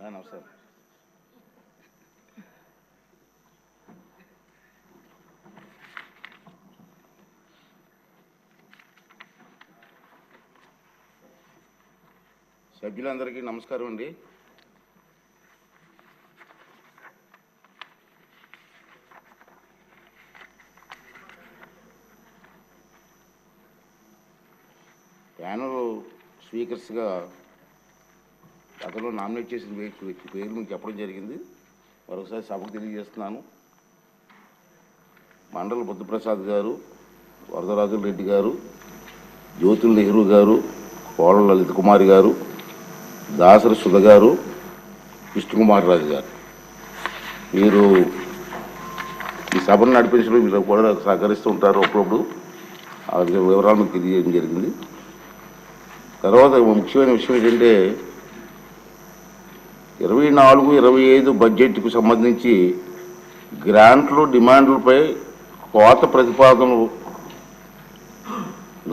నమస్కారం. సభ్యులందరికీ నమస్కారం అండి. ప్యానల్ స్పీకర్స్గా గతంలో నామినేట్ చేసిన వ్యక్తి పేరు మీకు చెప్పడం జరిగింది. మరొకసారి సభకు తెలియజేస్తున్నాను. మండల బుద్ధప్రసాద్ గారు, వరదరాజుల రెడ్డి గారు, జ్యోతుల్ నెహ్రూ గారు, కోళ్ళ లలిత కుమారి గారు, దాసరి సుధ గారు, విష్ణుకుమార్ రాజు గారు, మీరు ఈ సభను నడిపించడం మీరు కూడా సహకరిస్తూ ఉంటారు. అప్పుడప్పుడు ఆ వివరాలు మీకు తెలియజేయడం జరిగింది. తర్వాత ముఖ్యమైన విషయం ఏంటంటే 24-25 బడ్జెట్కు సంబంధించి గ్రాంట్లు డిమాండ్లపై కోత ప్రతిపాదనలు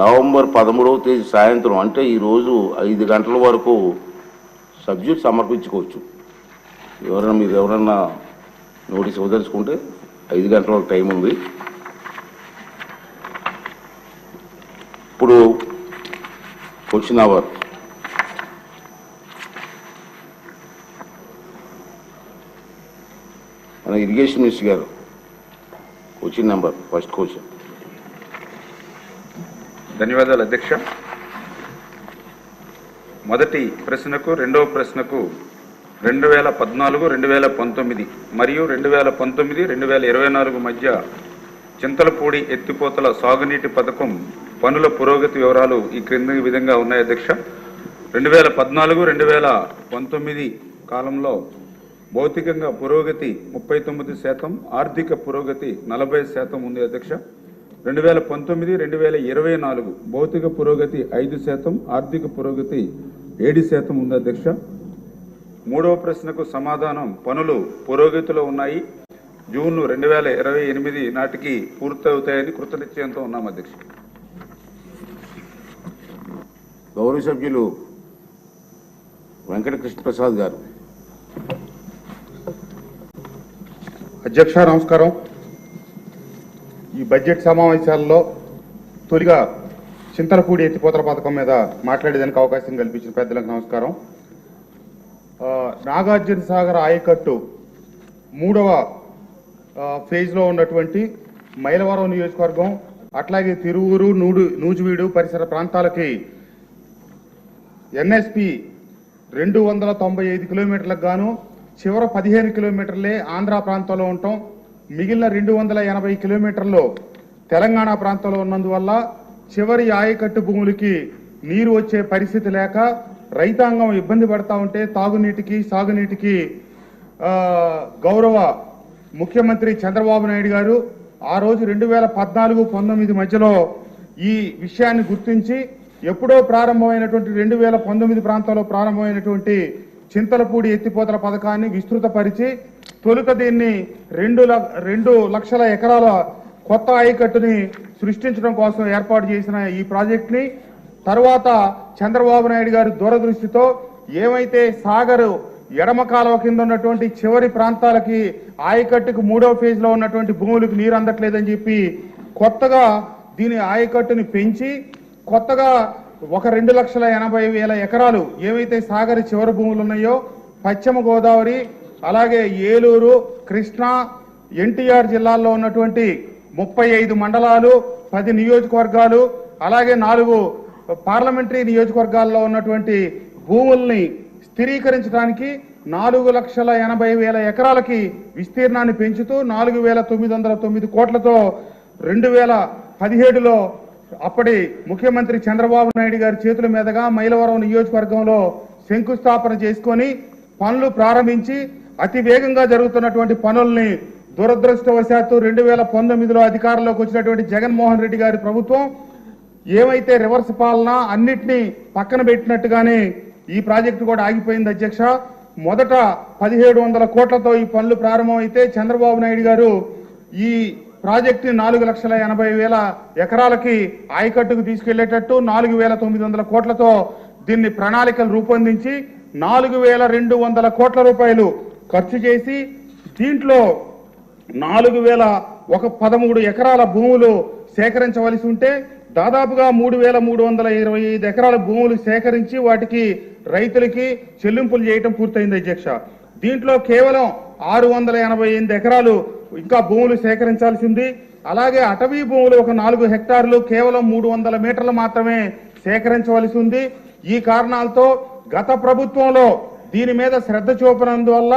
నవంబర్ 13వ తేదీ సాయంత్రం అంటే ఈరోజు 5 గంటల వరకు సబ్జెక్ట్ సమర్పించుకోవచ్చు. మీరు ఎవరన్నా నోటీస్ ఇవ్వదలుచుకుంటే 5 గంటల వరకు టైం ఉంది. ఇప్పుడు క్వశ్చన్ అవర్. మన ఇరిగేషన్ మినిస్టర్ గారు క్వశ్చన్ నెంబర్ ఫస్ట్ క్వశ్చన్. ధన్యవాదాలు అధ్యక్ష. మొదటి ప్రశ్నకు రెండవ ప్రశ్నకు 2014, 2019 మరియు 2019-2024 మధ్య చింతలపూడి ఎత్తిపోతల సాగునీటి పథకం పనుల పురోగతి వివరాలు ఈ క్రింది విధంగా ఉన్నాయి అధ్యక్ష. 2014-2019 కాలంలో భౌతికంగా పురోగతి 39%, ఆర్థిక పురోగతి 40% ఉంది అధ్యక్ష. 2019-2024 భౌతిక పురోగతి 5%, ఆర్థిక పురోగతి 7% ఉంది అధ్యక్ష. మూడవ ప్రశ్నకు సమాధానం పనులు పురోగతిలో ఉన్నాయి, జూన్ 2028 నాటికి పూర్తవుతాయని కృతనిశ్చయంతో ఉన్నాం అధ్యక్ష. గౌరవ సభ్యులు వెంకట కృష్ణప్రసాద్ గారు. అధ్యక్ష నమస్కారం. ఈ బడ్జెట్ సమావేశాల్లో తొలిగా చింతలపూడి ఎత్తిపోతల పథకం మీద మాట్లాడేదానికి అవకాశం కల్పించిన పెద్దలకు నమస్కారం. నాగార్జున సాగర్ ఆయకట్టు 3వ ఫేజ్లో ఉన్నటువంటి మైలవరం నియోజకవర్గం, అట్లాగే తిరువూరు, నూజివీడు పరిసర ప్రాంతాలకి ఎన్ఎస్పి 295 కిలోమీటర్లకు గాను చివర 15 కిలోమీటర్లే ఆంధ్ర ప్రాంతంలో ఉంటాం. మిగిలిన 280 కిలోమీటర్లు తెలంగాణ ప్రాంతంలో ఉన్నందువల్ల చివరి ఆయకట్టు భూములకి నీరు వచ్చే పరిస్థితి లేక రైతాంగం ఇబ్బంది పడతా ఉంటే తాగునీటికి సాగునీటికి గౌరవ ముఖ్యమంత్రి చంద్రబాబు నాయుడు గారు ఆ రోజు 2014-19 మధ్యలో ఈ విషయాన్ని గుర్తించి ఎప్పుడో ప్రారంభమైనటువంటి 2019 ప్రాంతంలో ప్రారంభమైనటువంటి చింతలపూడి ఎత్తిపోతల పథకాన్ని విస్తృతపరిచి తొలుత దీన్ని 2 లక్షల ఎకరాల కొత్త ఆయకట్టుని సృష్టించడం కోసం ఏర్పాటు చేసిన ఈ ప్రాజెక్ట్ని తర్వాత చంద్రబాబు నాయుడు గారి దూరదృష్టితో ఏమైతే సాగర్ ఎడమ కాలువ కింద ఉన్నటువంటి చివరి ప్రాంతాలకి ఆయకట్టుకు 3వ ఫేజ్లో ఉన్నటువంటి భూములకు నీరు అందట్లేదని చెప్పి కొత్తగా దీని ఆయకట్టుని పెంచి కొత్తగా ఒక 2,80,000 ఎకరాలు ఏవైతే సాగర్ చివరి భూములు ఉన్నాయో పశ్చిమ గోదావరి, అలాగే ఏలూరు, కృష్ణా, ఎన్టీఆర్ జిల్లాల్లో ఉన్నటువంటి 35 మండలాలు, 10 నియోజకవర్గాలు, అలాగే 4 పార్లమెంటరీ నియోజకవర్గాల్లో ఉన్నటువంటి భూముల్ని స్థిరీకరించడానికి 4,80,000 ఎకరాలకి విస్తీర్ణాన్ని పెంచుతూ 4,909 కోట్లతో 2017లో అప్పటి ముఖ్యమంత్రి చంద్రబాబు నాయుడు గారి చేతుల మీదుగా మైలవరం నియోజకవర్గంలో శంకుస్థాపన చేసుకొని పనులు ప్రారంభించి అతి వేగంగా జరుగుతున్నటువంటి పనుల్ని దురదృష్టవశాత్తు 2019లో అధికారంలోకి వచ్చినటువంటి జగన్మోహన్ రెడ్డి గారి ప్రభుత్వం ఏమైతే రివర్స్ పాలన అన్నిటినీ పక్కన పెట్టినట్టుగానే ఈ ప్రాజెక్టు కూడా ఆగిపోయింది అధ్యక్ష. మొదట 1,700 కోట్లతో ఈ పనులు ప్రారంభమైతే చంద్రబాబు నాయుడు గారు ఈ ప్రాజెక్టు 4,80,000 ఎకరాలకి ఆయకట్టుకు తీసుకెళ్లేటట్టు 4,900 కోట్లతో దీన్ని ప్రణాళికలు రూపొందించి 4,200 కోట్ల రూపాయలు ఖర్చు చేసి దీంట్లో 4,013 ఎకరాల భూములు సేకరించవలసి ఉంటే దాదాపుగా 3,325 ఎకరాల భూములు సేకరించి వాటికి రైతులకి చెల్లింపులు చేయటం పూర్తయింది అధ్యక్ష. దీంట్లో కేవలం 688 ఎకరాలు ఇంకా భూములు సేకరించాల్సింది. అలాగే అటవీ భూములు ఒక 4 హెక్టార్లు కేవలం 300 మీటర్లు మాత్రమే సేకరించవలసి ఉంది. ఈ కారణాలతో గత ప్రభుత్వంలో దీని మీద శ్రద్ధ చూపనందువల్ల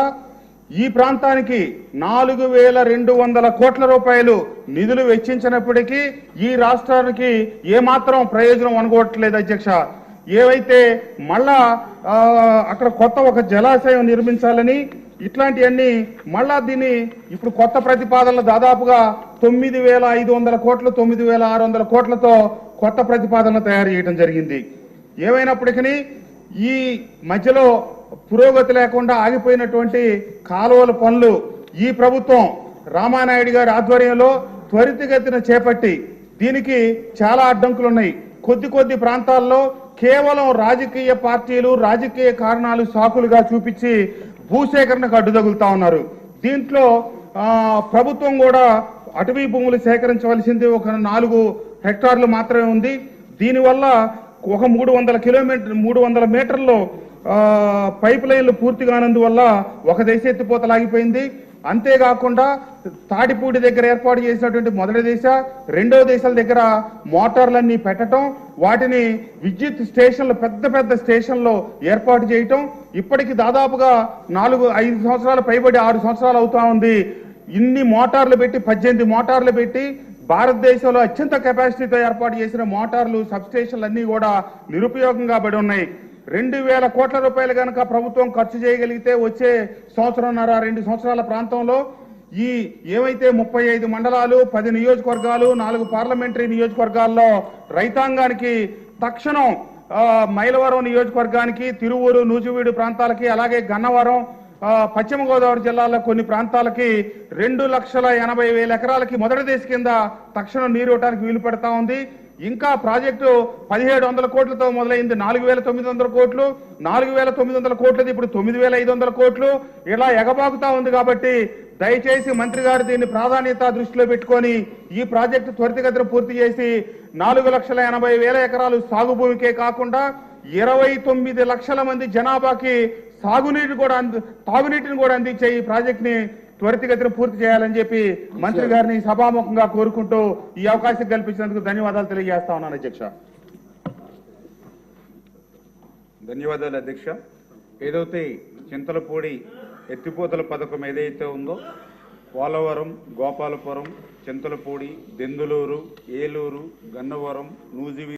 ఈ ప్రాంతానికి 4,200 కోట్ల రూపాయలు నిధులు వెచ్చించినప్పటికీ ఈ రాష్ట్రానికి ఏమాత్రం ప్రయోజనం అనుకోవట్లేదు అధ్యక్ష. ఏవైతే మళ్ళా అక్కడ కొత్త ఒక జలాశయం నిర్మించాలని ఇట్లాంటివన్నీ మళ్ళా దీన్ని ఇప్పుడు కొత్త ప్రతిపాదనలు దాదాపుగా 9,500 కోట్లు 9,600 కోట్లతో కొత్త ప్రతిపాదనలు తయారు చేయడం జరిగింది. ఏమైనప్పటికీ ఈ మధ్యలో పురోగతి లేకుండా ఆగిపోయినటువంటి కాలువల పనులు ఈ ప్రభుత్వం రామానాయుడు గారి ఆధ్వర్యంలో త్వరితగతిన చేపట్టి దీనికి చాలా అడ్డంకులు ఉన్నాయి. కొద్ది ప్రాంతాల్లో కేవలం రాజకీయ పార్టీలు రాజకీయ కారణాలు సాకులుగా చూపించి భూసేకరణకు అడ్డు తగులుతా ఉన్నారు. దీంట్లో ప్రభుత్వం కూడా అటవీ భూములు సేకరించవలసింది ఒక 4 హెక్టార్లు మాత్రమే ఉంది. దీనివల్ల ఒక 300 మీటర్లు పైప్ లైన్లు పూర్తి కానందువల్ల ఒక దశ ఎత్తిపోతలాగిపోయింది. అంతేకాకుండా తాడిపూడి దగ్గర ఏర్పాటు చేసినటువంటి మొదటి దశ రెండవ దశల దగ్గర మోటార్లన్నీ పెట్టడం, వాటిని విద్యుత్ స్టేషన్లు పెద్ద స్టేషన్లు ఏర్పాటు చేయటం ఇప్పటికి దాదాపుగా 4-5 సంవత్సరాలు పైబడి 6 సంవత్సరాలు అవుతా ఉంది. ఇన్ని మోటార్లు పెట్టి 18 మోటార్లు పెట్టి భారతదేశంలో అత్యంత కెపాసిటీతో ఏర్పాటు చేసిన మోటార్లు సబ్స్టేషన్లు అన్నీ కూడా నిరుపయోగంగా పడి ఉన్నాయి. 2,000 కోట్ల రూపాయలు కనుక ప్రభుత్వం ఖర్చు చేయగలిగితే వచ్చే 1.5-2 సంవత్సరాల ప్రాంతంలో ఈ ఏవైతే 35 మండలాలు 10 నియోజకవర్గాలు 4 పార్లమెంటరీ నియోజకవర్గాల్లో రైతాంగానికి తక్షణం మైలవరం నియోజకవర్గానికి తిరువూరు నూజివీడు ప్రాంతాలకి అలాగే గన్నవరం పశ్చిమ గోదావరి జిల్లాలో కొన్ని ప్రాంతాలకి 2,80,000 ఎకరాలకి మొదటి దశ కింద తక్షణం నీరు ఇవ్వడానికి వీలు పెడతా ఉంది. ఇంకా ప్రాజెక్టు 1,700 కోట్లతో మొదలైంది 4,900 కోట్లు 4,900 కోట్లది ఇప్పుడు 9,500 కోట్లు ఇలా ఎగబాకుతా ఉంది. కాబట్టి దయచేసి మంత్రి గారు దీన్ని ప్రాధాన్యత దృష్టిలో పెట్టుకొని ఈ ప్రాజెక్టు త్వరితగతిన పూర్తి చేసి 4,80,000 ఎకరాలు సాగు భూమికే కాకుండా 29 లక్షల మంది జనాభాకి తాగునీటిని కూడా అందించే ఈ ప్రాజెక్ట్ ని త్వరితగతిన పూర్తి చేయాలని చెప్పి మంత్రి గారిని సభాముఖంగా కోరుకుంటూ ఈ అవకాశం కల్పించినందుకు ధన్యవాదాలు తెలియజేస్తా ఉన్నాను అధ్యక్ష. ధన్యవాదాలు అధ్యక్ష. ఏదైతే చింతలపూడి ఎత్తిపోతల పథకం ఏదైతే ఉందో పోలవరం, గోపాలపురం, చింతలపూడి, దెందులూరు, ఏలూరు, గన్నవరం, నూజివీడు